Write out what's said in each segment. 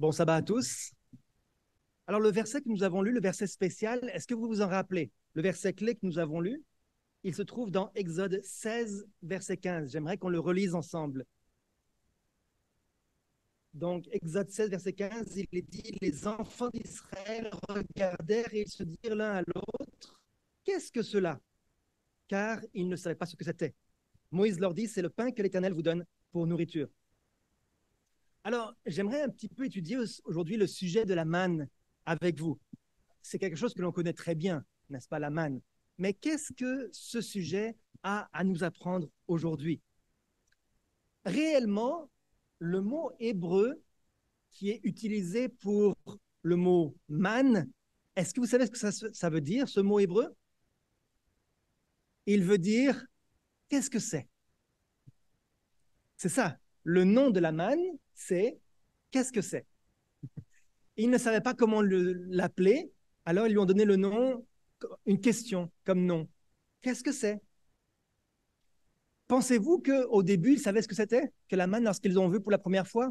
Bon sabbat à tous. Alors, le verset que nous avons lu, le verset spécial, est-ce que vous vous en rappelez? Le verset clé que nous avons lu, il se trouve dans Exode 16, verset 15. J'aimerais qu'on le relise ensemble. Donc, Exode 16, verset 15, il est dit, les enfants d'Israël regardèrent et ils se dirent l'un à l'autre, qu'est-ce que cela? Car ils ne savaient pas ce que c'était. Moïse leur dit, c'est le pain que l'Éternel vous donne pour nourriture. Alors, j'aimerais un petit peu étudier aujourd'hui le sujet de la manne avec vous. C'est quelque chose que l'on connaît très bien, n'est-ce pas, la manne. Mais qu'est-ce que ce sujet a à nous apprendre aujourd'hui? Réellement, le mot hébreu qui est utilisé pour le mot manne, est-ce que vous savez ce que ça veut dire, ce mot hébreu? Il veut dire, qu'est-ce que c'est? C'est ça. Le nom de la manne, c'est qu'est-ce que c'est? Ils ne savaient pas comment l'appeler, alors ils lui ont donné le nom, une question comme nom. Qu'est-ce que c'est? Pensez-vous qu'au début, ils savaient ce que c'était, que la manne, lorsqu'ils l'ont vu pour la première fois?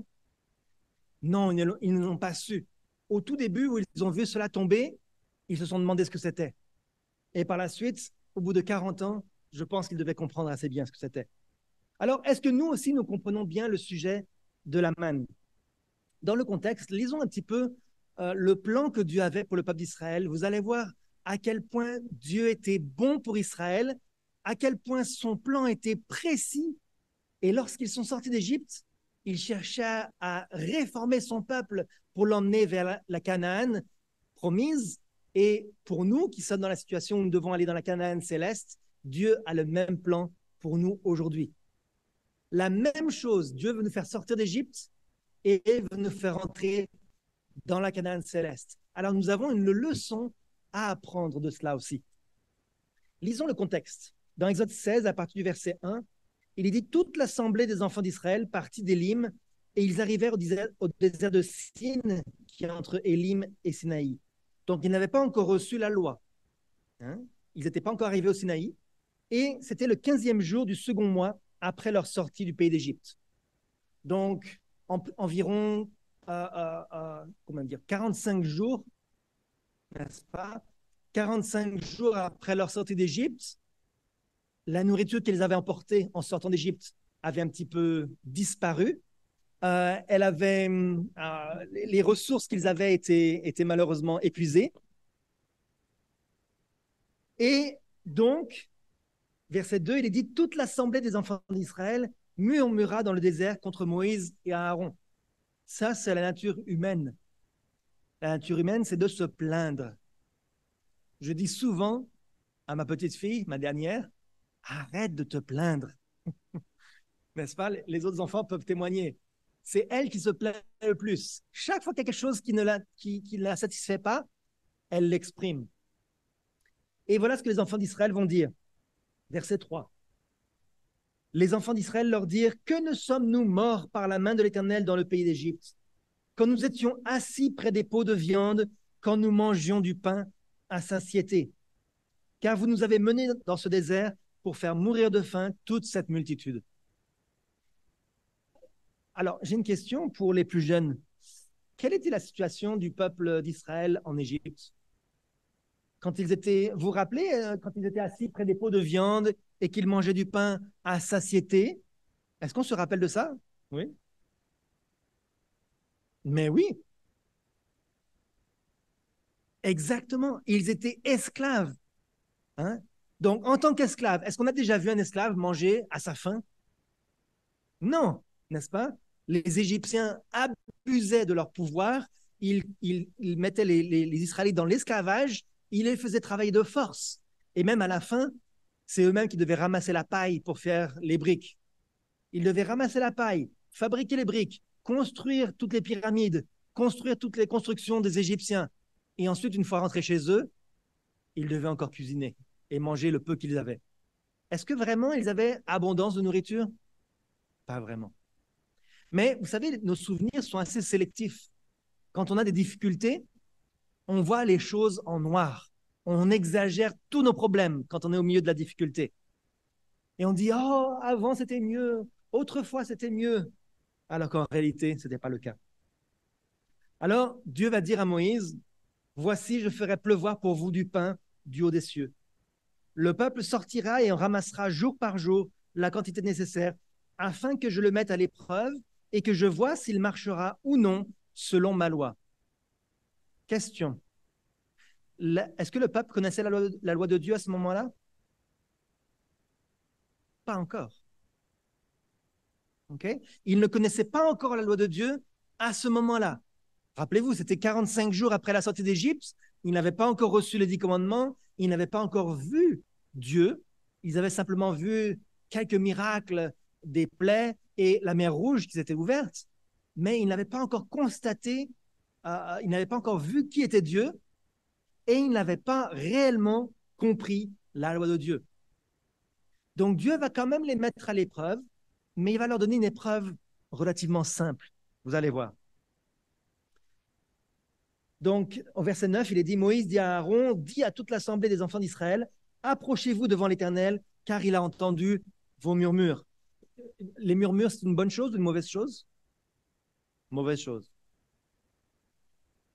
Non, ils ne l'ont pas su. Au tout début, où ils ont vu cela tomber, ils se sont demandé ce que c'était. Et par la suite, au bout de 40 ans, je pense qu'ils devaient comprendre assez bien ce que c'était. Alors, est-ce que nous aussi, nous comprenons bien le sujet de la manne? Dans le contexte, lisons un petit peu le plan que Dieu avait pour le peuple d'Israël. Vous allez voir à quel point Dieu était bon pour Israël, à quel point son plan était précis. Et lorsqu'ils sont sortis d'Égypte, il cherchait à réformer son peuple pour l'emmener vers la Canaan promise. Et pour nous qui sommes dans la situation où nous devons aller dans la Canaan céleste, Dieu a le même plan pour nous aujourd'hui. La même chose, Dieu veut nous faire sortir d'Égypte et veut nous faire entrer dans la Canaan céleste. Alors nous avons une leçon à apprendre de cela aussi. Lisons le contexte. Dans Exode 16, à partir du verset 1, il est dit, toute l'assemblée des enfants d'Israël partit d'Élim et ils arrivèrent au désert de Sin, qui est entre Élim et Sinaï. Donc, ils n'avaient pas encore reçu la loi. Hein? Ils n'étaient pas encore arrivés au Sinaï. Et c'était le 15e jour du second mois après leur sortie du pays d'Égypte. Donc, environ comment dire, 45 jours, n'est-ce pas? 45 jours après leur sortie d'Égypte, la nourriture qu'ils avaient emportée en sortant d'Égypte avait un petit peu disparu. Elle avait, les ressources qu'ils avaient étaient malheureusement épuisées. Et donc, verset 2, il est dit, toute l'assemblée des enfants d'Israël murmura dans le désert contre Moïse et Aaron. Ça, c'est la nature humaine. La nature humaine, c'est de se plaindre. Je dis souvent à ma petite fille, ma dernière, arrête de te plaindre. N'est-ce pas? Les autres enfants peuvent témoigner. C'est elle qui se plaint le plus. Chaque fois qu'il y a quelque chose qui ne la satisfait pas, elle l'exprime. Et voilà ce que les enfants d'Israël vont dire. Verset 3. Les enfants d'Israël leur dirent, que ne sommes-nous morts par la main de l'Éternel dans le pays d'Égypte, quand nous étions assis près des pots de viande, quand nous mangions du pain à satiété? Car vous nous avez menés dans ce désert pour faire mourir de faim toute cette multitude. Alors, j'ai une question pour les plus jeunes. Quelle était la situation du peuple d'Israël en Égypte? Quand ils étaient, vous vous rappelez, quand ils étaient assis près des pots de viande et qu'ils mangeaient du pain à satiété? Est-ce qu'on se rappelle de ça? Oui. Mais oui, exactement. Ils étaient esclaves. Hein? Donc, en tant qu'esclave, est-ce qu'on a déjà vu un esclave manger à sa faim? Non, n'est-ce pas? Les Égyptiens abusaient de leur pouvoir, ils mettaient les Israélites dans l'esclavage, ils les faisaient travailler de force. Et même à la fin, c'est eux-mêmes qui devaient ramasser la paille pour faire les briques. Ils devaient ramasser la paille, fabriquer les briques, construire toutes les pyramides, construire toutes les constructions des Égyptiens. Et ensuite, une fois rentrés chez eux, ils devaient encore cuisiner et manger le peu qu'ils avaient. Est-ce que vraiment ils avaient abondance de nourriture? Pas vraiment. Mais vous savez, nos souvenirs sont assez sélectifs. Quand on a des difficultés, on voit les choses en noir. On exagère tous nos problèmes quand on est au milieu de la difficulté. Et on dit, oh, avant c'était mieux, autrefois c'était mieux. Alors qu'en réalité, ce n'était pas le cas. Alors Dieu va dire à Moïse, voici, je ferai pleuvoir pour vous du pain du haut des cieux. Le peuple sortira et en ramassera jour par jour la quantité nécessaire afin que je le mette à l'épreuve et que je vois s'il marchera ou non selon ma loi. Question. Est-ce que le peuple connaissait la loi de Dieu à ce moment-là? Pas encore. Okay? Il ne connaissait pas encore la loi de Dieu à ce moment-là. Rappelez-vous, c'était 45 jours après la sortie d'Égypte. Ils n'avaient pas encore reçu les 10 commandements. Ils n'avaient pas encore vu Dieu. Ils avaient simplement vu quelques miracles, des plaies et la mer Rouge qui s'était ouverte. Mais ils n'avaient pas encore constaté, ils n'avaient pas encore vu qui était Dieu et ils n'avaient pas réellement compris la loi de Dieu. Donc Dieu va quand même les mettre à l'épreuve, mais il va leur donner une épreuve relativement simple. Vous allez voir. Donc, au verset 9, il est dit, Moïse dit à Aaron, dit à toute l'assemblée des enfants d'Israël, approchez-vous devant l'Éternel, car il a entendu vos murmures. Les murmures, c'est une bonne chose ou une mauvaise chose? Mauvaise chose.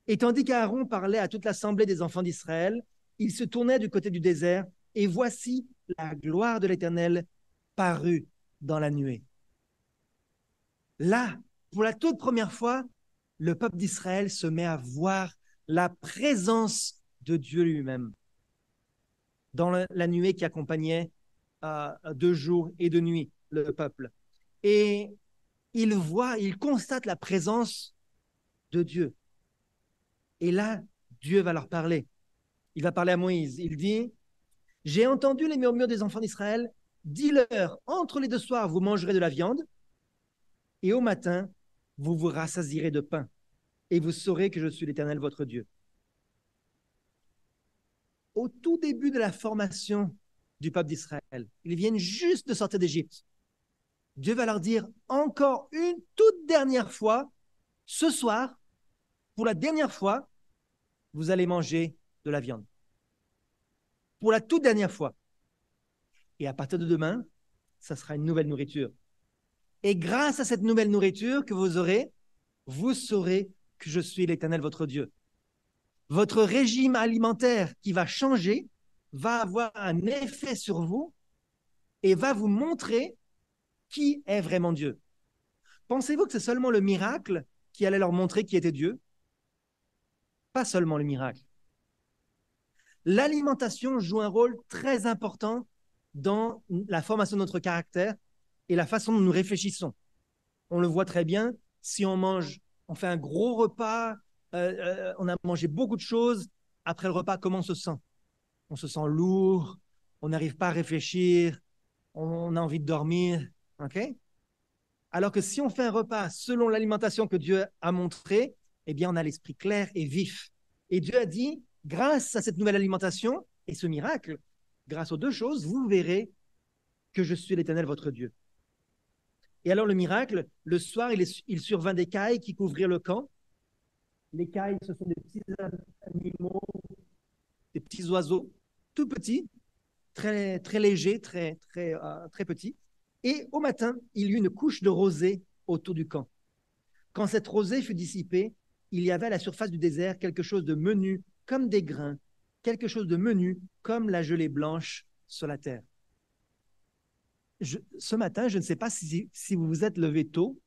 Et tandis qu'Aaron parlait à toute l'assemblée des enfants d'Israël, il se tournait du côté du désert, et voici la gloire de l'Éternel parut dans la nuée. Là, pour la toute première fois, le peuple d'Israël se met à voir la présence de Dieu lui-même dans la nuée qui accompagnait de jour et de nuit le peuple. Et il constate la présence de Dieu. Et là, Dieu va leur parler. Il va parler à Moïse. Il dit, j'ai entendu les murmures des enfants d'Israël. Dis-leur, entre les deux soirs, vous mangerez de la viande, et au matin, vous vous rassasierez de pain, et vous saurez que je suis l'Éternel, votre Dieu. Au tout début de la formation du peuple d'Israël, ils viennent juste de sortir d'Égypte. Dieu va leur dire encore une toute dernière fois, ce soir, pour la dernière fois, vous allez manger de la viande. Pour la toute dernière fois. Et à partir de demain, ça sera une nouvelle nourriture. Et grâce à cette nouvelle nourriture que vous aurez, vous saurez que je suis l'Éternel, votre Dieu. Votre régime alimentaire qui va changer va avoir un effet sur vous et va vous montrer qui est vraiment Dieu. Pensez-vous que c'est seulement le miracle qui allait leur montrer qui était Dieu? Pas seulement le miracle. L'alimentation joue un rôle très important dans la formation de notre caractère et la façon dont nous réfléchissons. On le voit très bien, si on mange, on fait un gros repas, on a mangé beaucoup de choses, après le repas, comment on se sent? On se sent lourd, on n'arrive pas à réfléchir, on a envie de dormir, ok? Alors que si on fait un repas selon l'alimentation que Dieu a montrée, eh bien, on a l'esprit clair et vif. Et Dieu a dit, grâce à cette nouvelle alimentation et ce miracle, grâce aux deux choses, vous verrez que je suis l'Éternel, votre Dieu. Et alors le miracle, le soir, il survint des cailles qui couvrirent le camp. Les cailles, ce sont des petits animaux, des petits oiseaux, tout petits, très, très légers, très petits. Et au matin, il y eut une couche de rosée autour du camp. Quand cette rosée fut dissipée, il y avait à la surface du désert quelque chose de menu comme des grains, quelque chose de menu comme la gelée blanche sur la terre. Ce matin, je ne sais pas si vous vous êtes levé tôt,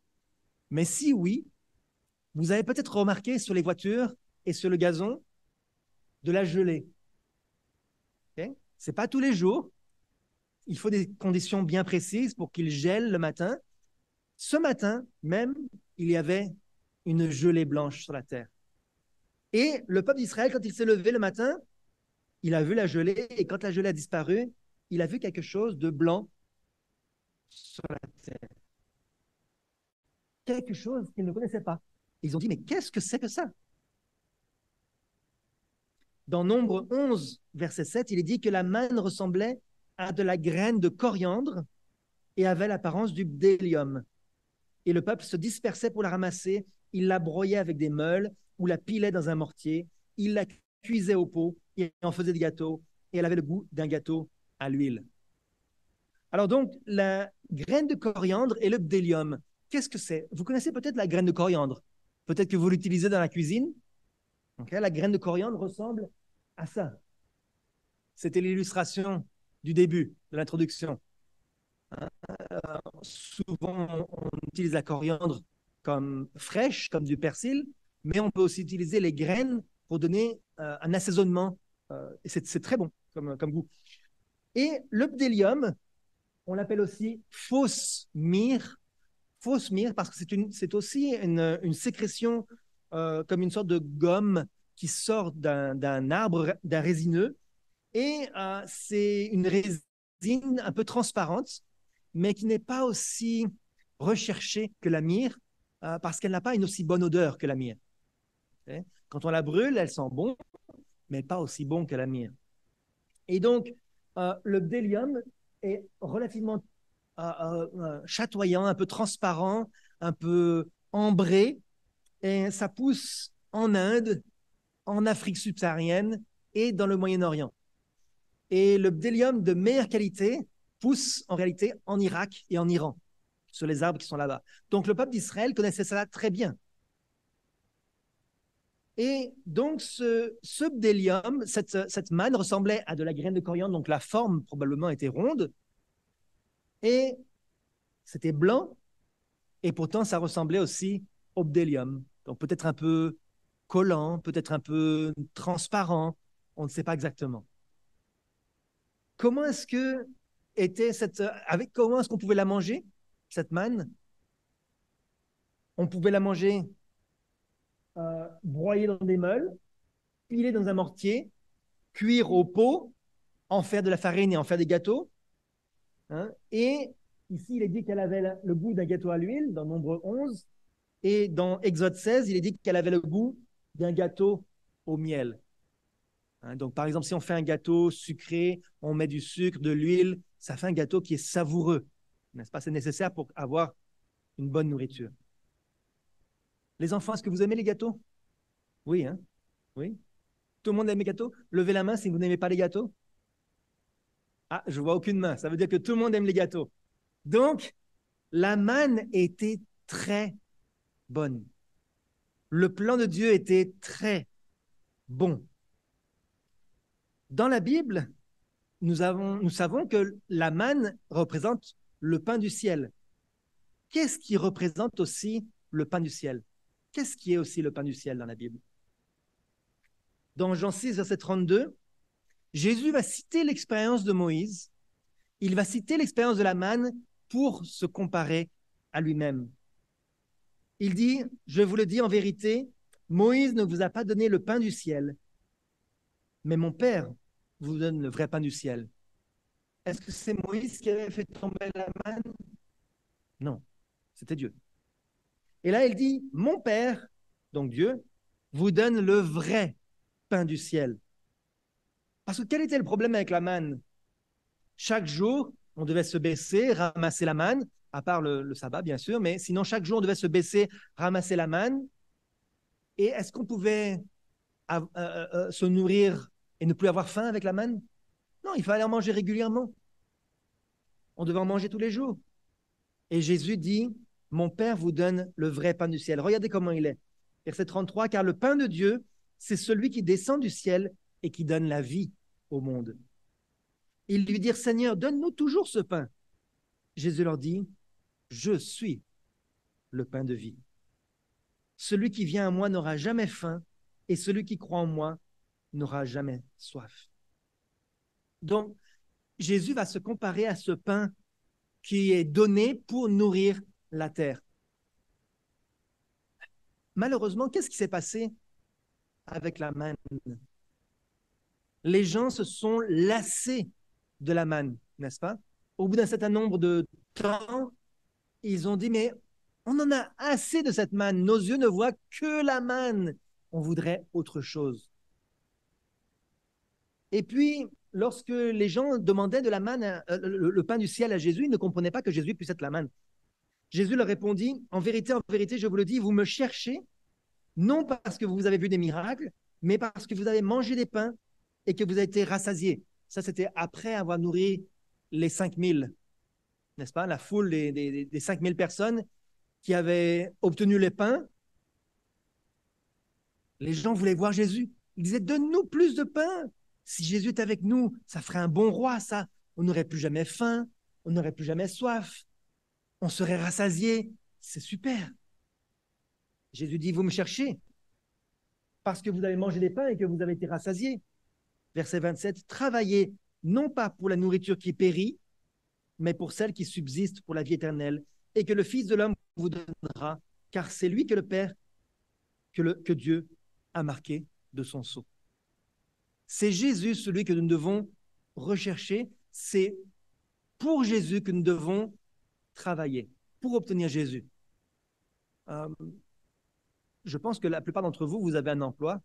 mais si oui, vous avez peut-être remarqué sur les voitures et sur le gazon de la gelée. Okay? Ce n'est pas tous les jours. Il faut des conditions bien précises pour qu'il gèle le matin. Ce matin même, il y avait une gelée blanche sur la terre. Et le peuple d'Israël, quand il s'est levé le matin, il a vu la gelée, et quand la gelée a disparu, il a vu quelque chose de blanc sur la terre. Quelque chose qu'ils ne connaissaient pas. Ils ont dit, mais qu'est-ce que c'est que ça? Dans Nombre 11, verset 7, il est dit que la manne ressemblait à de la graine de coriandre et avait l'apparence du bdellium. Et le peuple se dispersait pour la ramasser. Il la broyait avec des meules ou la pilait dans un mortier. Il la cuisait au pot et en faisait des gâteaux. Et elle avait le goût d'un gâteau à l'huile. Alors donc, la graine de coriandre et le bdellium, qu'est-ce que c'est? Vous connaissez peut-être la graine de coriandre. Peut-être que vous l'utilisez dans la cuisine. Okay? La graine de coriandre ressemble à ça. C'était l'illustration du début, de l'introduction. Souvent, on utilise la coriandre comme fraîche, comme du persil, mais on peut aussi utiliser les graines pour donner un assaisonnement. Et c'est très bon comme goût. Et le bdélium, on l'appelle aussi fausse myrrhe. Fausse myrrhe parce que c'est aussi une sécrétion comme une sorte de gomme qui sort d'un arbre, d'un résineux. Et c'est une résine un peu transparente, mais qui n'est pas aussi recherchée que la myrrhe, parce qu'elle n'a pas une aussi bonne odeur que la myrrhe. Okay? Quand on la brûle, elle sent bon, mais pas aussi bon que la myrrhe. Et donc, le bdélium est relativement chatoyant, un peu transparent, un peu ambré, et ça pousse en Inde, en Afrique subsaharienne et dans le Moyen-Orient. Et le bdélium de meilleure qualité pousse en réalité en Irak et en Iran, sur les arbres qui sont là-bas. Donc le peuple d'Israël connaissait ça très bien. Et donc ce bdélium, cette manne ressemblait à de la graine de coriandre, donc la forme probablement était ronde, et c'était blanc, et pourtant ça ressemblait aussi au bdélium. Donc peut-être un peu collant, peut-être un peu transparent, on ne sait pas exactement. Comment est-ce que était comment est-ce qu'on pouvait la manger, cette manne? On pouvait la manger broyée dans des meules, pilée dans un mortier, cuire au pot, en faire de la farine et en faire des gâteaux. Hein. Et ici, il est dit qu'elle avait le goût d'un gâteau à l'huile, dans Nombre 11. Et dans Exode 16, il est dit qu'elle avait le goût d'un gâteau au miel. Hein. Donc, par exemple, si on fait un gâteau sucré, on met du sucre, de l'huile, ça fait un gâteau qui est savoureux. N'est-ce pas? C'est nécessaire pour avoir une bonne nourriture. Les enfants, est-ce que vous aimez les gâteaux? Oui, hein? Oui. Tout le monde aime les gâteaux? Levez la main si vous n'aimez pas les gâteaux. Ah, je vois aucune main. Ça veut dire que tout le monde aime les gâteaux. Donc, la manne était très bonne. Le plan de Dieu était très bon. Dans la Bible, nous savons que la manne représente le pain du ciel. Qu'est-ce qui représente aussi le pain du ciel? Qu'est-ce qui est aussi le pain du ciel dans la Bible? Dans Jean 6, verset 32, Jésus va citer l'expérience de Moïse. Il va citer l'expérience de la manne pour se comparer à lui-même. Il dit, je vous le dis en vérité, Moïse ne vous a pas donné le pain du ciel, mais mon Père vous donne le vrai pain du ciel. Est-ce que c'est Moïse qui avait fait tomber la manne? Non, c'était Dieu. Et là, il dit, mon Père, donc Dieu, vous donne le vrai pain du ciel. Parce que quel était le problème avec la manne? Chaque jour, on devait se baisser, ramasser la manne, à part le sabbat, bien sûr, mais sinon, chaque jour, on devait se baisser, ramasser la manne. Et est-ce qu'on pouvait se nourrir et ne plus avoir faim avec la manne? Non, il fallait en manger régulièrement. On devait en manger tous les jours. Et Jésus dit, mon Père vous donne le vrai pain du ciel. Regardez comment il est. Verset 33, car le pain de Dieu, c'est celui qui descend du ciel et qui donne la vie au monde. Ils lui dirent, Seigneur, donne-nous toujours ce pain. Jésus leur dit, je suis le pain de vie. Celui qui vient à moi n'aura jamais faim, et celui qui croit en moi n'aura jamais soif. Donc, Jésus va se comparer à ce pain qui est donné pour nourrir la terre. Malheureusement, qu'est-ce qui s'est passé avec la manne? Les gens se sont lassés de la manne, n'est-ce pas? Au bout d'un certain nombre de temps, ils ont dit, mais on en a assez de cette manne. Nos yeux ne voient que la manne. On voudrait autre chose. Et puis, lorsque les gens demandaient de la manne, le pain du ciel à Jésus, ils ne comprenaient pas que Jésus puisse être la manne. Jésus leur répondit, en vérité, je vous le dis, vous me cherchez, non parce que vous avez vu des miracles, mais parce que vous avez mangé des pains et que vous avez été rassasiés. Ça, c'était après avoir nourri les 5000, n'est-ce pas? La foule des 5000 personnes qui avaient obtenu les pains Les gens voulaient voir Jésus. Ils disaient, donne-nous plus de pain. Si Jésus est avec nous, ça ferait un bon roi, ça. On n'aurait plus jamais faim, on n'aurait plus jamais soif, on serait rassasié. C'est super. Jésus dit, vous me cherchez parce que vous avez mangé des pains et que vous avez été rassasiés. Verset 27, travaillez non pas pour la nourriture qui périt, mais pour celle qui subsiste pour la vie éternelle, et que le Fils de l'homme vous donnera, car c'est lui que le Père, que Dieu a marqué de son sceau. C'est Jésus celui que nous devons rechercher, c'est pour Jésus que nous devons travailler, pour obtenir Jésus. Je pense que la plupart d'entre vous, vous avez un emploi.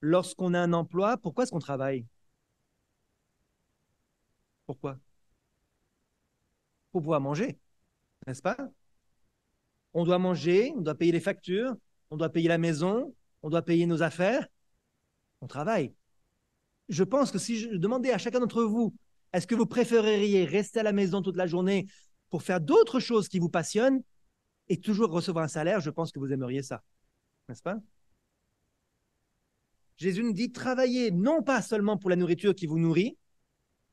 Lorsqu'on a un emploi, pourquoi est-ce qu'on travaille? Pourquoi? Pour pouvoir manger, n'est-ce pas? On doit manger, on doit payer les factures, on doit payer la maison, on doit payer nos affaires. On travaille. Je pense que si je demandais à chacun d'entre vous, est-ce que vous préféreriez rester à la maison toute la journée pour faire d'autres choses qui vous passionnent et toujours recevoir un salaire? Je pense que vous aimeriez ça, n'est-ce pas? Jésus nous dit, travaillez non pas seulement pour la nourriture qui vous nourrit,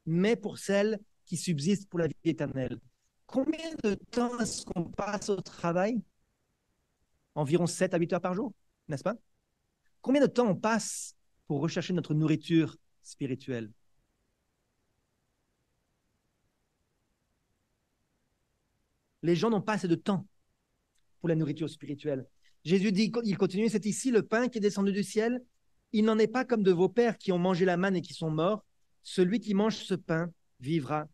mais pour celle qui subsiste pour la vie éternelle. Combien de temps est-ce qu'on passe au travail? Environ 7 à 8 heures par jour, n'est-ce pas? Combien de temps on passe pour rechercher notre nourriture spirituelle? Les gens n'ont pas assez de temps pour la nourriture spirituelle. Jésus dit, il continue, c'est ici le pain qui est descendu du ciel. Il n'en est pas comme de vos pères qui ont mangé la manne et qui sont morts. Celui qui mange ce pain vivra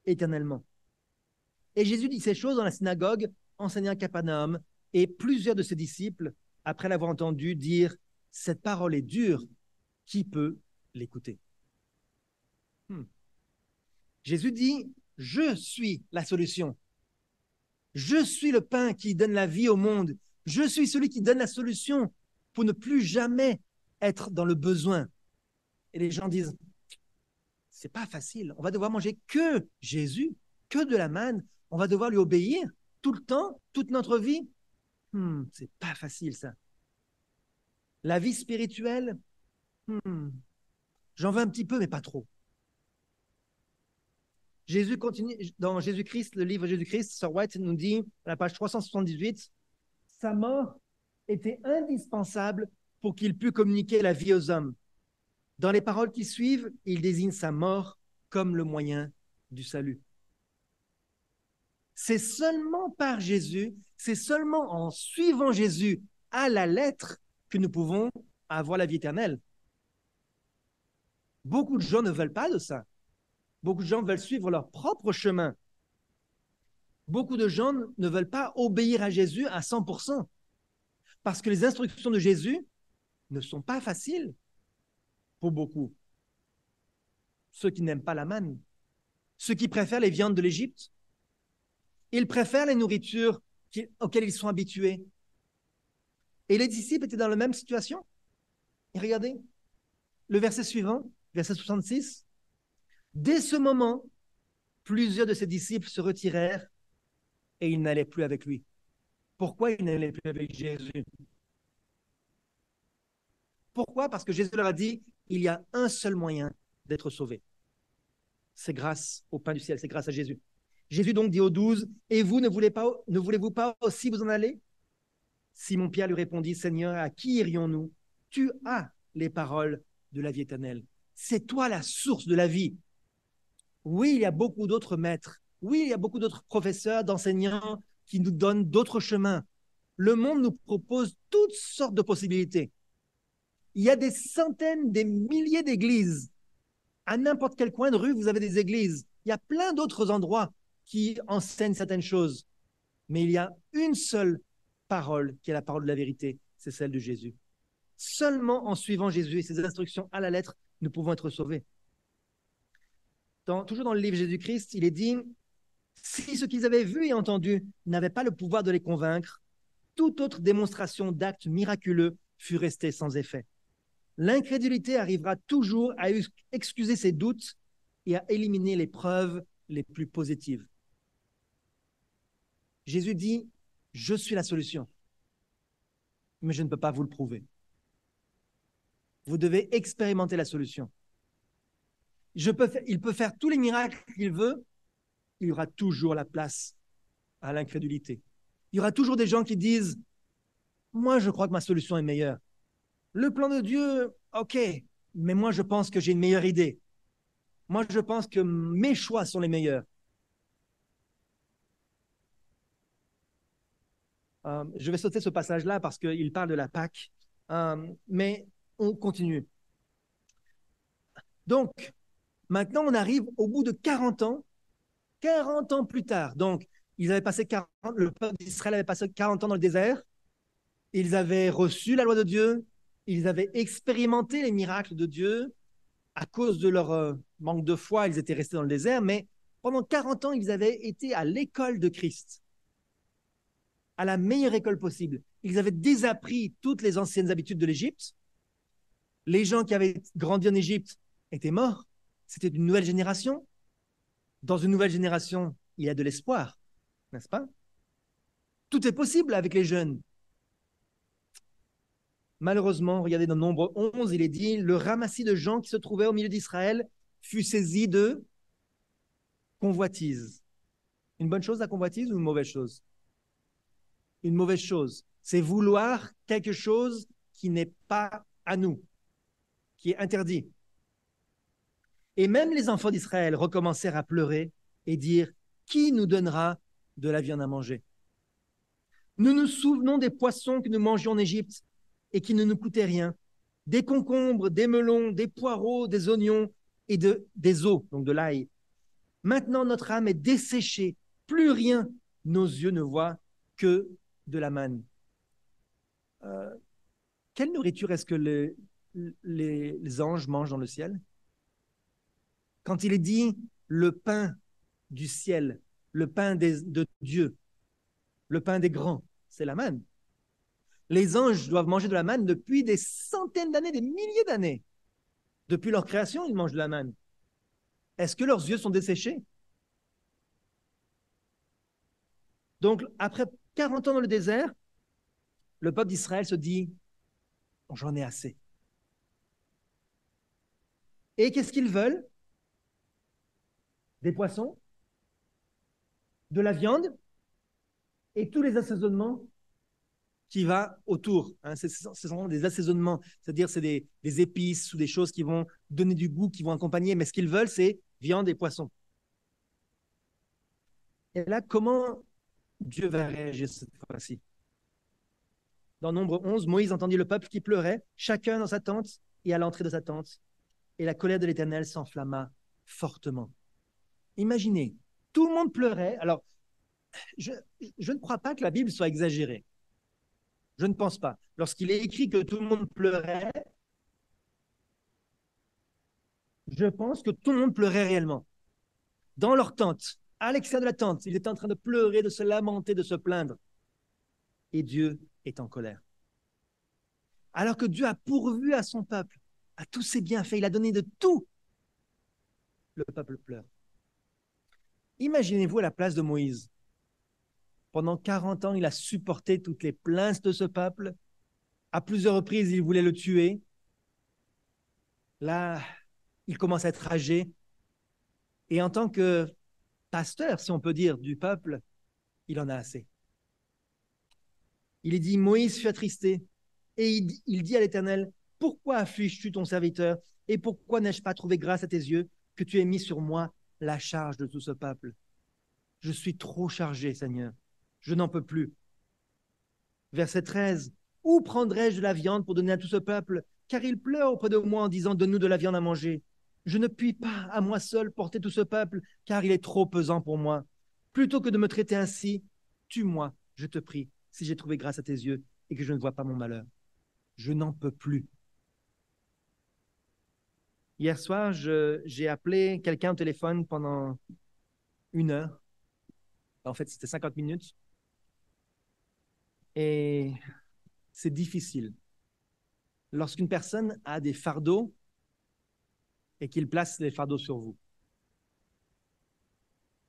éternellement. Et Jésus dit ces choses dans la synagogue, enseignant à Capernaum, et plusieurs de ses disciples, après l'avoir entendu dire, cette parole est dure, qui peut l'écouter? Jésus dit, je suis la solution. Je suis le pain qui donne la vie au monde. Je suis celui qui donne la solution pour ne plus jamais être dans le besoin. Et les gens disent, c'est pas facile. On va devoir manger que Jésus, que de la manne. On va devoir lui obéir tout le temps, toute notre vie. C'est pas facile ça. La vie spirituelle, j'en veux un petit peu, mais pas trop. Jésus continue, dans Jésus-Christ, le livre Jésus-Christ, Sir White nous dit, à la page 378, sa mort était indispensable pour qu'il pût communiquer la vie aux hommes. Dans les paroles qui suivent, il désigne sa mort comme le moyen du salut. C'est seulement par Jésus, c'est seulement en suivant Jésus à la lettre que nous pouvons avoir la vie éternelle. Beaucoup de gens ne veulent pas de ça. Beaucoup de gens veulent suivre leur propre chemin. Beaucoup de gens ne veulent pas obéir à Jésus à 100%, parce que les instructions de Jésus ne sont pas faciles pour beaucoup. Ceux qui n'aiment pas la manne, ceux qui préfèrent les viandes de l'Égypte, ils préfèrent les nourritures auxquelles ils sont habitués. Et les disciples étaient dans la même situation. Et regardez, le verset suivant, verset 66, dès ce moment, plusieurs de ses disciples se retirèrent et ils n'allaient plus avec lui. Pourquoi ils n'allaient plus avec Jésus? Pourquoi? Parce que Jésus leur a dit, il y a un seul moyen d'être sauvé. C'est grâce au pain du ciel, c'est grâce à Jésus. Jésus donc dit aux 12, et vous, ne voulez-vous pas aussi vous en aller? Simon-Pierre lui répondit, Seigneur, à qui irions-nous? Tu as les paroles de la vie éternelle. C'est toi la source de la vie. Oui, il y a beaucoup d'autres maîtres. Oui, il y a beaucoup d'autres professeurs, d'enseignants qui nous donnent d'autres chemins. Le monde nous propose toutes sortes de possibilités. Il y a des centaines, des milliers d'églises. À n'importe quel coin de rue, vous avez des églises. Il y a plein d'autres endroits qui enseignent certaines choses. Mais il y a une seule parole qui est la parole de la vérité, c'est celle de Jésus. Seulement en suivant Jésus et ses instructions à la lettre, nous pouvons être sauvés. Toujours dans le livre Jésus-Christ, il est dit, si ce qu'ils avaient vu et entendu n'avait pas le pouvoir de les convaincre, toute autre démonstration d'actes miraculeux fut restée sans effet. L'incrédulité arrivera toujours à excuser ses doutes et à éliminer les preuves les plus positives. Jésus dit, je suis la solution. mais je ne peux pas vous le prouver. Vous devez expérimenter la solution. Il peut faire tous les miracles qu'il veut, il y aura toujours la place à l'incrédulité. Il y aura toujours des gens qui disent « Moi, je crois que ma solution est meilleure. Le plan de Dieu, ok, mais moi, je pense que j'ai une meilleure idée. Moi, je pense que mes choix sont les meilleurs. » Je vais sauter ce passage-là parce qu'il parle de la Pâque, mais on continue. Donc, maintenant, on arrive au bout de 40 ans plus tard. Donc, le peuple d'Israël avait passé 40 ans dans le désert. Ils avaient reçu la loi de Dieu. Ils avaient expérimenté les miracles de Dieu. À cause de leur manque de foi, ils étaient restés dans le désert. Mais pendant 40 ans, ils avaient été à l'école de Christ, à la meilleure école possible. Ils avaient désappris toutes les anciennes habitudes de l'Égypte. Les gens qui avaient grandi en Égypte étaient morts. C'était une nouvelle génération. Dans une nouvelle génération, il y a de l'espoir, n'est-ce pas? Tout est possible avec les jeunes. Malheureusement, regardez dans Nombre 11, il est dit « Le ramassis de gens qui se trouvaient au milieu d'Israël fut saisi de convoitise. » Une bonne chose la convoitise ou une mauvaise chose? Une mauvaise chose. C'est vouloir quelque chose qui n'est pas à nous, qui est interdit. Et même les enfants d'Israël recommencèrent à pleurer et dire « Qui nous donnera de la viande à manger ?» Nous nous souvenons des poissons que nous mangions en Égypte et qui ne nous coûtaient rien, des concombres, des melons, des poireaux, des oignons et des os, donc de l'ail. Maintenant, notre âme est desséchée, plus rien, nos yeux ne voient que de la manne. Quelle nourriture est-ce que les anges mangent dans le ciel? Quand il est dit le pain du ciel, le pain de Dieu, le pain des grands, c'est la manne. Les anges doivent manger de la manne depuis des centaines d'années, des milliers d'années. Depuis leur création, ils mangent de la manne. Est-ce que leurs yeux sont desséchés? Donc, après 40 ans dans le désert, le peuple d'Israël se dit « J'en ai assez ». Et qu'est-ce qu'ils veulent? Des poissons, de la viande et tous les assaisonnements qui va autour. Hein. C'est vraiment des assaisonnements, c'est-à-dire c'est des épices ou des choses qui vont donner du goût, qui vont accompagner, mais ce qu'ils veulent, c'est viande et poisson. Et là, comment Dieu va réagir cette fois-ci? Dans Nombre 11, Moïse entendit le peuple qui pleurait, chacun dans sa tente et à l'entrée de sa tente, et la colère de l'Éternel s'enflamma fortement. Imaginez, tout le monde pleurait. Alors, je ne crois pas que la Bible soit exagérée. Je ne pense pas. Lorsqu'il est écrit que tout le monde pleurait, je pense que tout le monde pleurait réellement. Dans leur tente, à l'extérieur de la tente, ils étaient en train de pleurer, de se lamenter, de se plaindre. Et Dieu est en colère. Alors que Dieu a pourvu à son peuple, à tous ses bienfaits, il a donné de tout, le peuple pleure. Imaginez-vous à la place de Moïse. Pendant 40 ans, il a supporté toutes les plaintes de ce peuple. À plusieurs reprises, il voulait le tuer. Là, il commence à être âgé. Et en tant que pasteur, si on peut dire, du peuple, il en a assez. Il est dit, Moïse fut attristé. Et il dit à l'Éternel, pourquoi affliges-tu ton serviteur? Et pourquoi n'ai-je pas trouvé grâce à tes yeux que tu aies mis sur moi la charge de tout ce peuple? Je suis trop chargé, Seigneur. Je n'en peux plus. Verset 13. Où prendrai-je de la viande pour donner à tout ce peuple? Car il pleure auprès de moi en disant, donne-nous de la viande à manger. Je ne puis pas à moi seul porter tout ce peuple, car il est trop pesant pour moi. Plutôt que de me traiter ainsi, tue-moi, je te prie, si j'ai trouvé grâce à tes yeux et que je ne vois pas mon malheur. Je n'en peux plus. Hier soir, j'ai appelé quelqu'un au téléphone pendant 1 heure. En fait, c'était 50 minutes. Et c'est difficile. Lorsqu'une personne a des fardeaux et qu'il place les fardeaux sur vous,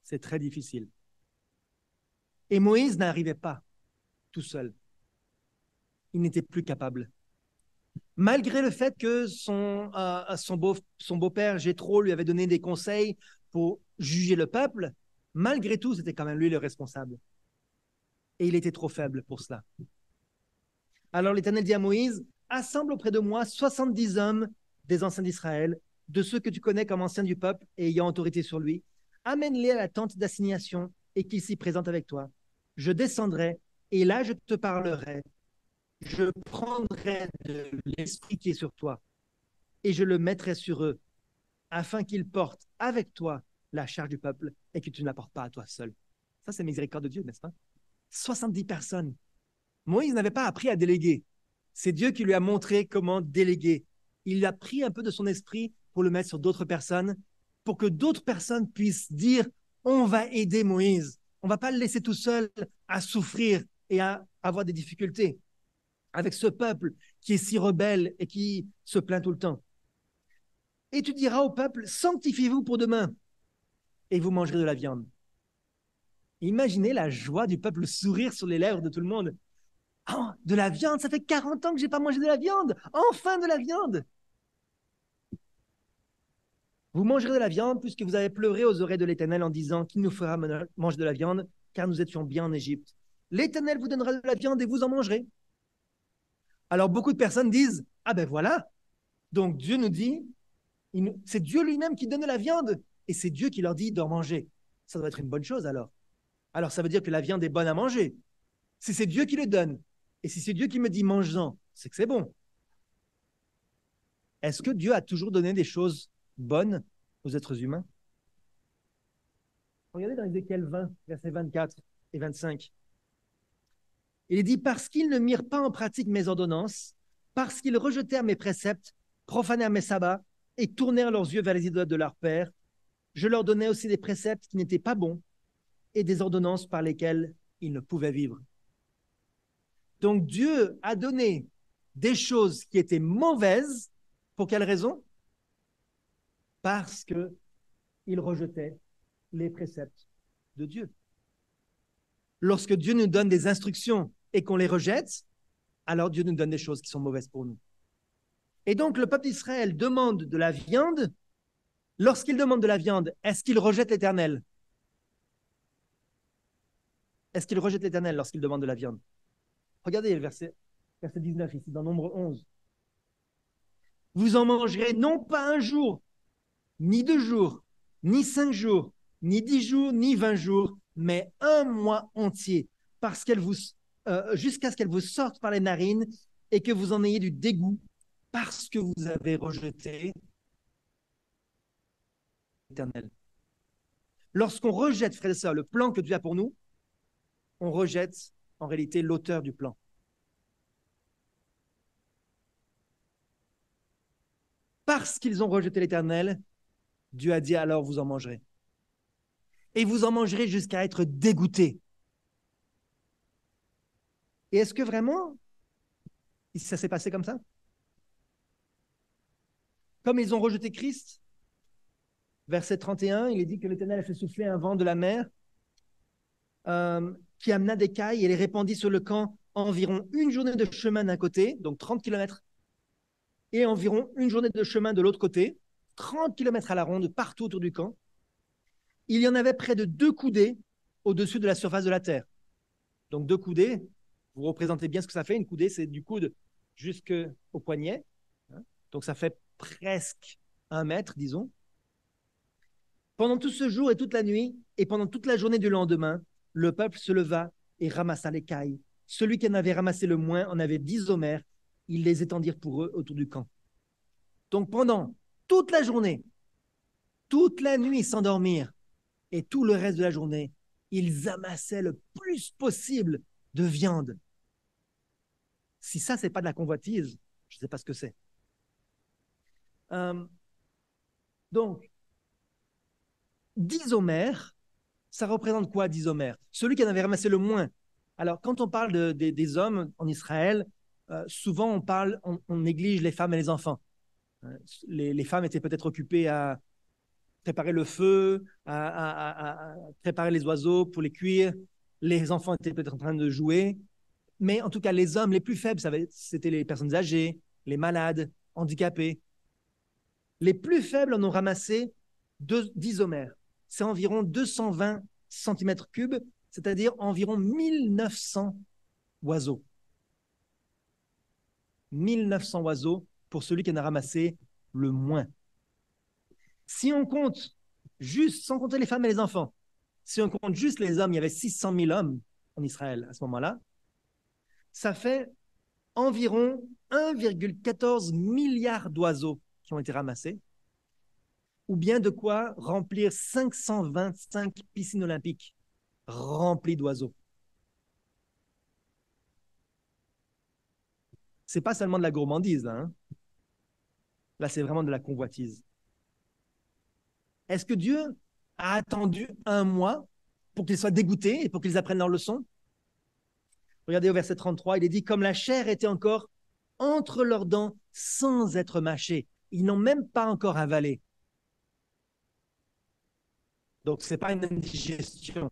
c'est très difficile. Et Moïse n'arrivait pas tout seul. il n'était plus capable. Malgré le fait que son beau-père Jéthro lui avait donné des conseils pour juger le peuple, malgré tout, c'était quand même lui le responsable. Et il était trop faible pour cela. Alors l'Éternel dit à Moïse, assemble auprès de moi 70 hommes des anciens d'Israël, de ceux que tu connais comme anciens du peuple et ayant autorité sur lui. Amène-les à la tente d'assignation et qu'ils s'y présentent avec toi. Je descendrai et là je te parlerai. Je prendrai de l'esprit qui est sur toi et je le mettrai sur eux, afin qu'ils portent avec toi la charge du peuple et que tu ne la portes pas à toi seul. Ça, c'est miséricorde de Dieu, n'est-ce pas? 70 personnes. Moïse n'avait pas appris à déléguer. C'est Dieu qui lui a montré comment déléguer. Il a pris un peu de son esprit pour le mettre sur d'autres personnes, pour que d'autres personnes puissent dire, on va aider Moïse. On ne va pas le laisser tout seul à souffrir et à avoir des difficultés avec ce peuple qui est si rebelle et qui se plaint tout le temps. Et tu diras au peuple, sanctifiez-vous pour demain et vous mangerez de la viande. Imaginez la joie du peuple, le sourire sur les lèvres de tout le monde. Oh, de la viande, ça fait 40 ans que je n'ai pas mangé de la viande. Enfin de la viande. Vous mangerez de la viande puisque vous avez pleuré aux oreilles de l'Éternel en disant qu'il nous fera manger de la viande car nous étions bien en Égypte. L'Éternel vous donnera de la viande et vous en mangerez. Alors beaucoup de personnes disent, ah ben voilà, donc Dieu nous dit, c'est Dieu lui-même qui donne la viande et c'est Dieu qui leur dit d'en manger. Ça doit être une bonne chose alors. Alors ça veut dire que la viande est bonne à manger. Si c'est Dieu qui le donne et si c'est Dieu qui me dit mange-en, c'est que c'est bon. Est-ce que Dieu a toujours donné des choses bonnes aux êtres humains? Regardez dans Ézéchiel 20, versets 24 et 25. Il est dit, parce qu'ils ne mirent pas en pratique mes ordonnances, parce qu'ils rejetèrent mes préceptes, profanèrent mes sabbats et tournèrent leurs yeux vers les idoles de leur père, je leur donnais aussi des préceptes qui n'étaient pas bons et des ordonnances par lesquelles ils ne pouvaient vivre. Donc Dieu a donné des choses qui étaient mauvaises. Pour quelle raison? Parce qu'ils rejetaient les préceptes de Dieu. Lorsque Dieu nous donne des instructions et qu'on les rejette, alors Dieu nous donne des choses qui sont mauvaises pour nous. Et donc le peuple d'Israël demande de la viande. Lorsqu'il demande de la viande, est-ce qu'il rejette l'Éternel? Est-ce qu'il rejette l'Éternel lorsqu'il demande de la viande? Regardez le verset 19 ici, dans Nombre 11. Vous en mangerez non pas un jour, ni 2 jours, ni 5 jours, ni 10 jours, ni 20 jours, mais un mois entier, jusqu'à ce qu'elle vous sorte par les narines et que vous en ayez du dégoût parce que vous avez rejeté l'Éternel. Lorsqu'on rejette, frères et sœurs, le plan que Dieu a pour nous, on rejette en réalité l'auteur du plan. Parce qu'ils ont rejeté l'Éternel, Dieu a dit alors vous en mangerez. Et vous en mangerez jusqu'à être dégoûtés. Et est-ce que vraiment ça s'est passé comme ça? Comme ils ont rejeté Christ, verset 31, il est dit que l'Éternel a fait souffler un vent de la mer qui amena des cailles et les répandit sur le camp environ une journée de chemin d'un côté, donc 30 km, et environ une journée de chemin de l'autre côté, 30 km à la ronde, partout autour du camp. Il y en avait près de 2 coudées au-dessus de la surface de la terre. Donc 2 coudées, vous représentez bien ce que ça fait. Une coudée, c'est du coude jusqu'au poignet. Donc ça fait presque 1 mètre, disons. Pendant tout ce jour et toute la nuit, et pendant toute la journée du lendemain, le peuple se leva et ramassa les cailles. Celui qui en avait ramassé le moins en avait 10 homères. Ils les étendirent pour eux autour du camp. Donc pendant toute la journée, toute la nuit sans dormir, et tout le reste de la journée, ils amassaient le plus possible de viande. Si ça, ce n'est pas de la convoitise, je ne sais pas ce que c'est. Donc, 10 homères, ça représente quoi 10 homères? Celui qui en avait ramassé le moins. Alors, quand on parle des hommes en Israël, souvent on néglige les femmes et les enfants. Les femmes étaient peut-être occupées à préparer le feu, à préparer les oiseaux pour les cuire. Les enfants étaient peut-être en train de jouer. Mais en tout cas, les hommes les plus faibles, c'était les personnes âgées, les malades, handicapés. Les plus faibles en ont ramassé 10 homères. C'est environ 220 cm3, c'est-à-dire environ 1900 oiseaux. 1900 oiseaux pour celui qui en a ramassé le moins. Si on compte juste, sans compter les femmes et les enfants, si on compte juste les hommes, il y avait 600 000 hommes en Israël à ce moment-là, ça fait environ 1,14 milliard d'oiseaux qui ont été ramassés, ou bien de quoi remplir 525 piscines olympiques remplies d'oiseaux. C'est pas seulement de la gourmandise, là, hein. Là, c'est vraiment de la convoitise. Est-ce que Dieu a attendu un mois pour qu'ils soient dégoûtés et pour qu'ils apprennent leur leçon? Regardez au verset 33, il est dit « Comme la chair était encore entre leurs dents sans être mâchée. » Ils n'ont même pas encore avalé. Donc, ce n'est pas une indigestion.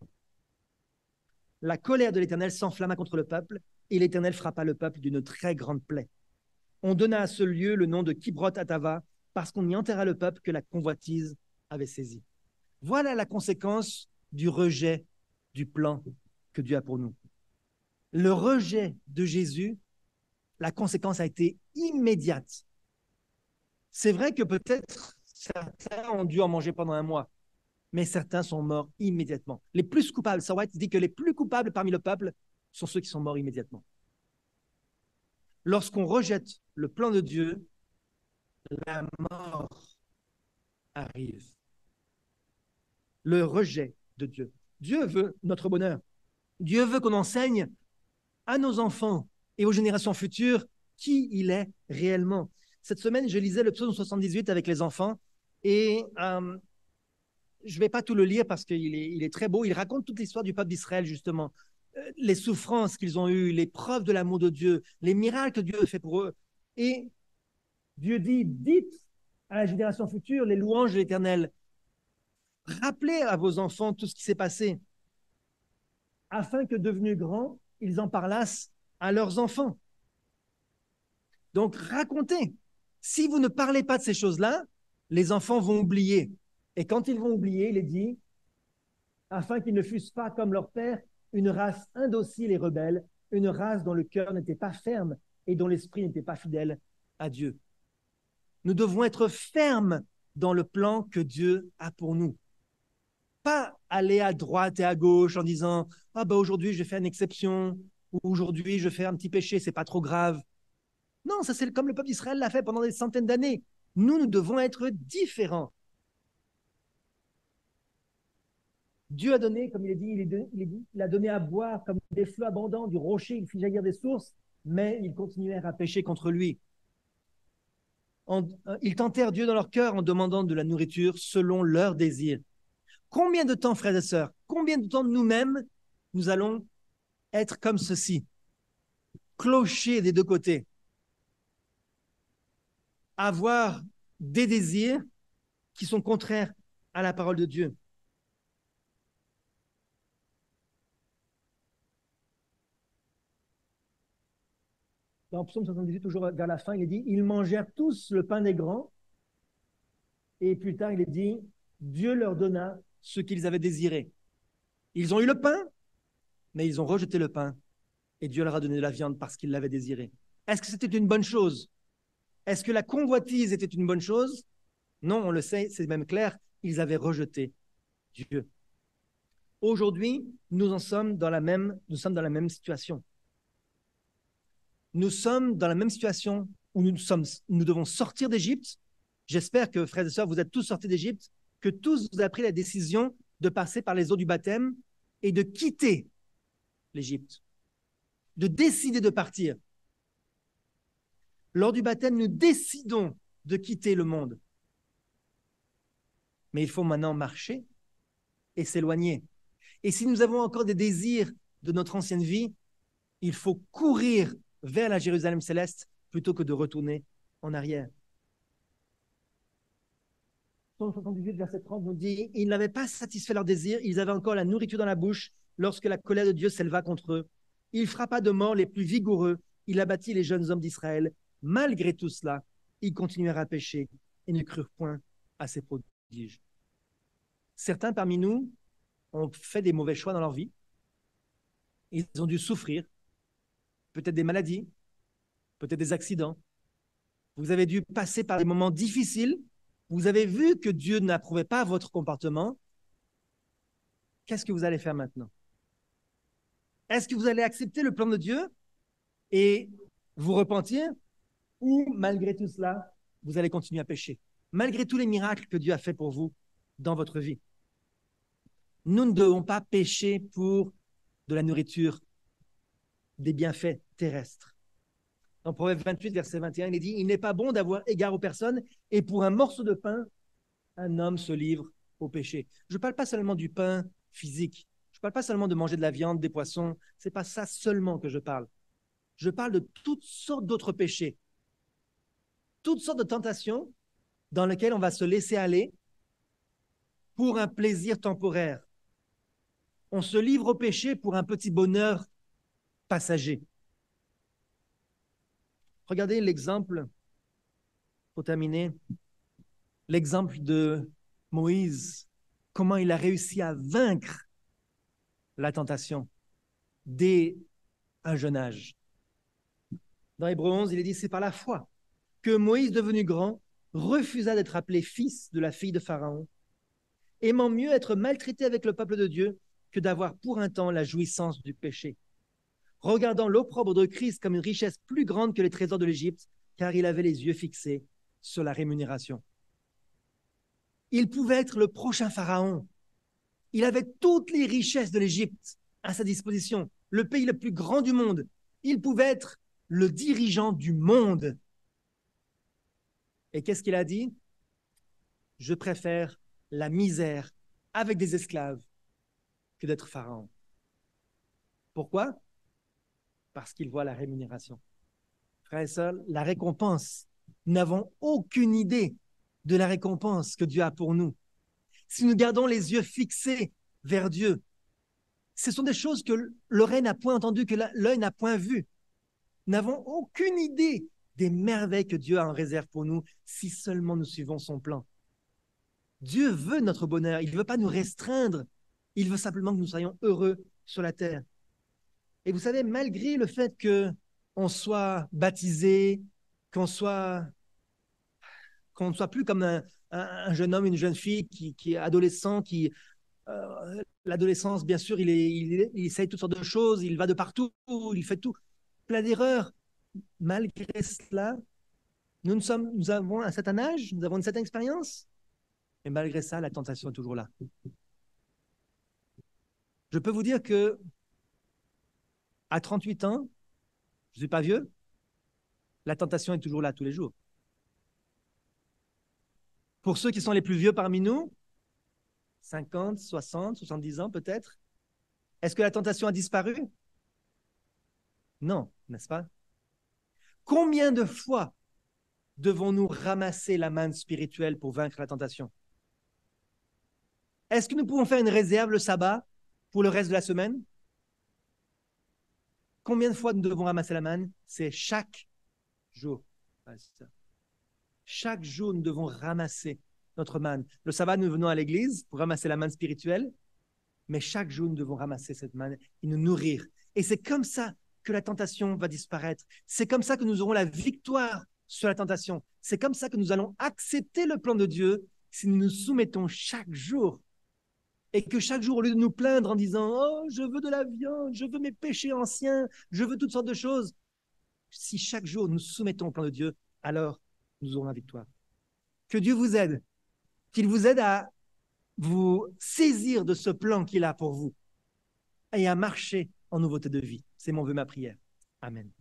La colère de l'Éternel s'enflamma contre le peuple, et l'Éternel frappa le peuple d'une très grande plaie. On donna à ce lieu le nom de Kibroth Hattava, parce qu'on y enterra le peuple que la convoitise avait saisi. Voilà la conséquence du rejet du plan que Dieu a pour nous. Le rejet de Jésus, la conséquence a été immédiate. C'est vrai que peut-être certains ont dû en manger pendant un mois, mais certains sont morts immédiatement. Les plus coupables, Sarah White dit que les plus coupables parmi le peuple sont ceux qui sont morts immédiatement. Lorsqu'on rejette le plan de Dieu, la mort arrive. Le rejet de Dieu. Dieu veut notre bonheur. Dieu veut qu'on enseigne à nos enfants et aux générations futures qui il est réellement. Cette semaine, je lisais le psaume 78 avec les enfants et je ne vais pas tout le lire parce qu'il est très beau. Il raconte toute l'histoire du peuple d'Israël, justement. Les souffrances qu'ils ont eues, les preuves de l'amour de Dieu, les miracles que Dieu a fait pour eux. Et Dieu dit, dites à la génération future les louanges de l'Éternel. Rappelez à vos enfants tout ce qui s'est passé, afin que devenus grands, ils en parlassent à leurs enfants. Donc, racontez. Si vous ne parlez pas de ces choses-là, les enfants vont oublier. Et quand ils vont oublier, il est dit, afin qu'ils ne fussent pas comme leur père, une race indocile et rebelle, une race dont le cœur n'était pas ferme et dont l'esprit n'était pas fidèle à Dieu. Nous devons être fermes dans le plan que Dieu a pour nous. Pas aller à droite et à gauche en disant « Ah ben aujourd'hui, je fais une exception » ou « Aujourd'hui, je fais un petit péché, c'est pas trop grave. » Non, ça c'est comme le peuple d'Israël l'a fait pendant des centaines d'années. Nous devons être différents. Dieu a donné, comme il est dit, il a donné à boire comme des fleuves abondants du rocher, il fit jaillir des sources, mais ils continuèrent à pécher contre lui. Ils tentèrent Dieu dans leur cœur en demandant de la nourriture selon leurs désirs. Combien de temps, frères et sœurs, combien de temps nous-mêmes, nous allons être comme ceci, clochers des deux côtés, avoir des désirs qui sont contraires à la parole de Dieu. Dans Psaume 78, toujours vers la fin, il est dit « Ils mangèrent tous le pain des grands. » Et plus tard, il est dit « Dieu leur donna ce qu'ils avaient désiré. » Ils ont eu le pain, mais ils ont rejeté le pain. Et Dieu leur a donné de la viande parce qu'ils l'avaient désiré. Est-ce que c'était une bonne chose? Est-ce que la convoitise était une bonne chose? Non, on le sait, c'est même clair, ils avaient rejeté Dieu. Aujourd'hui, nous sommes dans la même situation. Nous sommes dans la même situation où nous devons sortir d'Égypte. J'espère que, frères et sœurs, vous êtes tous sortis d'Égypte, que tous vous avez pris la décision de passer par les eaux du baptême et de quitter l'Égypte, de décider de partir. Lors du baptême, nous décidons de quitter le monde. Mais il faut maintenant marcher et s'éloigner. Et si nous avons encore des désirs de notre ancienne vie, il faut courir vers la Jérusalem céleste plutôt que de retourner en arrière. Psaume 78, verset 30 nous dit « Ils n'avaient pas satisfait leurs désirs, ils avaient encore la nourriture dans la bouche lorsque la colère de Dieu s'éleva contre eux. Il frappa de mort les plus vigoureux. Il abattit les jeunes hommes d'Israël. Malgré tout cela, ils continuèrent à pécher et ne crurent point à ses prodiges. Certains parmi nous ont fait des mauvais choix dans leur vie. Ils ont dû souffrir, peut-être des maladies, peut-être des accidents. Vous avez dû passer par des moments difficiles. Vous avez vu que Dieu n'approuvait pas votre comportement. Qu'est-ce que vous allez faire maintenant? Est-ce que vous allez accepter le plan de Dieu et vous repentir? Ou malgré tout cela, vous allez continuer à pécher? Malgré tous les miracles que Dieu a fait pour vous dans votre vie. Nous ne devons pas pécher pour de la nourriture, des bienfaits terrestres. Dans Proverbe 28, verset 21, il est dit « Il n'est pas bon d'avoir égard aux personnes, et pour un morceau de pain, un homme se livre au péché. » Je ne parle pas seulement du pain physique, je ne parle pas seulement de manger de la viande, des poissons, ce n'est pas ça seulement que je parle. Je parle de toutes sortes d'autres péchés, toutes sortes de tentations dans lesquelles on va se laisser aller pour un plaisir temporaire. On se livre au péché pour un petit bonheur passager. Regardez l'exemple, pour terminer, l'exemple de Moïse, comment il a réussi à vaincre la tentation dès un jeune âge. Dans Hébreux 11, il est dit, c'est par la foi que Moïse, devenu grand, refusa d'être appelé fils de la fille de Pharaon, aimant mieux être maltraité avec le peuple de Dieu que d'avoir pour un temps la jouissance du péché, regardant l'opprobre de Christ comme une richesse plus grande que les trésors de l'Égypte, car il avait les yeux fixés sur la rémunération. Il pouvait être le prochain Pharaon. Il avait toutes les richesses de l'Égypte à sa disposition, le pays le plus grand du monde. Il pouvait être le dirigeant du monde. Et qu'est-ce qu'il a dit? Je préfère la misère avec des esclaves que d'être Pharaon. Pourquoi? Parce qu'il voit la rémunération. Frères et sœurs, la récompense, nous n'avons aucune idée de la récompense que Dieu a pour nous. Si nous gardons les yeux fixés vers Dieu, ce sont des choses que l'oreille n'a point entendues, que l'œil n'a point vues. Nous n'avons aucune idée des merveilles que Dieu a en réserve pour nous si seulement nous suivons son plan. Dieu veut notre bonheur, il ne veut pas nous restreindre, il veut simplement que nous soyons heureux sur la terre. Et vous savez, malgré le fait qu'on soit baptisé, qu'on ne soit plus comme un jeune homme, une jeune fille qui est adolescent, l'adolescence, bien sûr, il essaye toutes sortes de choses, il va de partout, il fait tout, plein d'erreurs. Malgré cela, nous avons un certain âge, nous avons une certaine expérience, et malgré ça, la tentation est toujours là. Je peux vous dire que à 38 ans, je ne suis pas vieux, la tentation est toujours là tous les jours. Pour ceux qui sont les plus vieux parmi nous, 50, 60, 70 ans peut-être, est-ce que la tentation a disparu? Non, n'est-ce pas? Combien de fois devons-nous ramasser la manne spirituelle pour vaincre la tentation? Est-ce que nous pouvons faire une réserve le sabbat pour le reste de la semaine? Combien de fois nous devons ramasser la manne? C'est chaque jour. Chaque jour, nous devons ramasser notre manne. Le sabbat, nous venons à l'église pour ramasser la manne spirituelle, mais chaque jour, nous devons ramasser cette manne et nous nourrir. Et c'est comme ça que la tentation va disparaître. C'est comme ça que nous aurons la victoire sur la tentation. C'est comme ça que nous allons accepter le plan de Dieu si nous nous soumettons chaque jour. Et que chaque jour, au lieu de nous plaindre en disant « Oh, je veux de la viande, je veux mes péchés anciens, je veux toutes sortes de choses », si chaque jour nous soumettons au plan de Dieu, alors nous aurons la victoire. Que Dieu vous aide, qu'il vous aide à vous saisir de ce plan qu'il a pour vous et à marcher en nouveauté de vie. C'est mon vœu, ma prière. Amen.